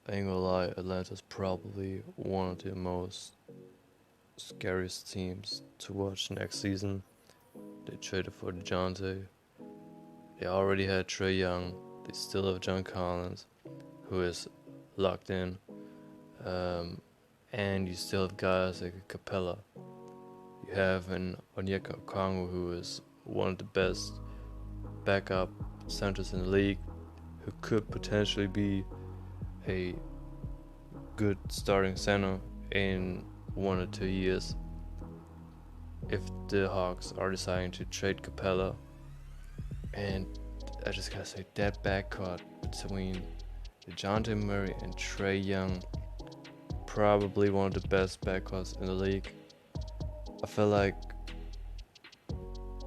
I ain't gonna lie, Atlanta's probably one of the most scariest teams to watch next season. They traded for DeJounte. They already had Trey Young. They still have John Collins, who is locked in. Um, and you still have guys like Capella. You have an Onyeka Okongwu, who is one of the best backup centers in the league, who could potentially be a good starting center in 1 or 2 years if the Hawks are deciding to trade Capella. And I just gotta say, that backcourt between DeJounte Murray and Trey Young, probably one of the best backcourts in the league. I feel like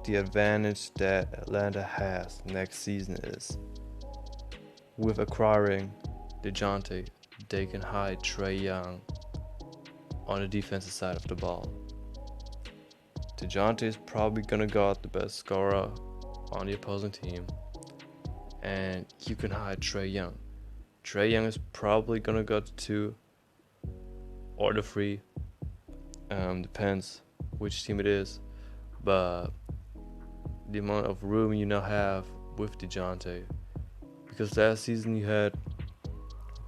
the advantage that Atlanta has next season is, with acquiring DeJounte, they can hide Trey Young on the defensive side of the ball. DeJounte is probably gonna guard the best scorer on the opposing team, and you can hide Trey Young. Trey Young is probably gonna go to 2 or the 3, depends which team it is, but the amount of room you now have with DeJounte, because last season you had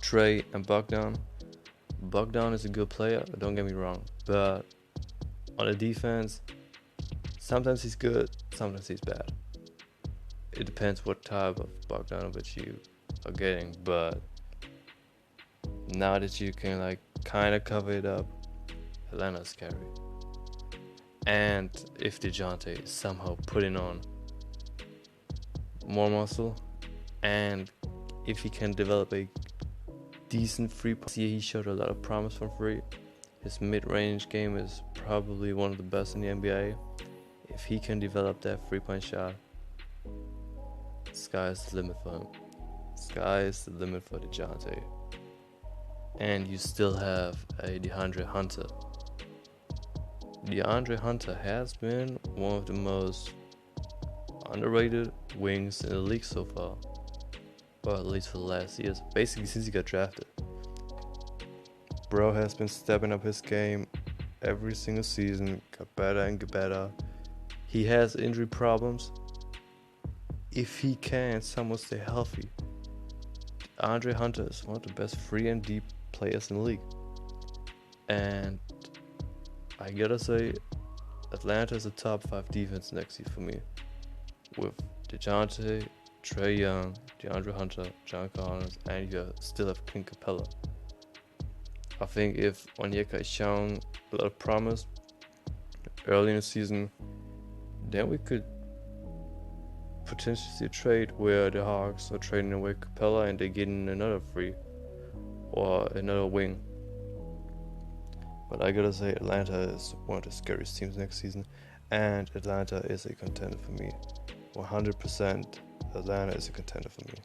Trey and Bogdan. Bogdan is a good player, don't get me wrong, but on the defense, sometimes he's good, sometimes he's bad. It depends what type of Bogdanovich you are getting, but now that you can kind of cover it up, Atlanta's scary. And if DeJounte is somehow putting on more muscle, and if he can develop a decent free point, he showed a lot of promise from free. His mid-range game is probably one of the best in the NBA. If he can develop that three-point shot, sky's the limit for him. Sky's the limit for DeJounte. And you still have a DeAndre Hunter. DeAndre Hunter has been one of the most underrated wings in the league so far, or at least for the last years, basically since he got drafted. Bro has been stepping up his game every single season, got better and get better. He has injury problems. If he can somewhat stay healthy, DeAndre Hunter is one of the best free and deep players in the league. And I gotta say, Atlanta is a top 5 defense next year for me, with DeJounte, Trey Young, DeAndre Hunter, John Collins, and you still have Clint Capella. I think if Onyeka is showing a lot of promise early in the season, then we could potentially see a trade where the Hawks are trading away Capella and they're getting another free or another wing. But I gotta say, Atlanta is one of the scariest teams next season, and Atlanta is a contender for me. 100% Atlanta is a contender for me.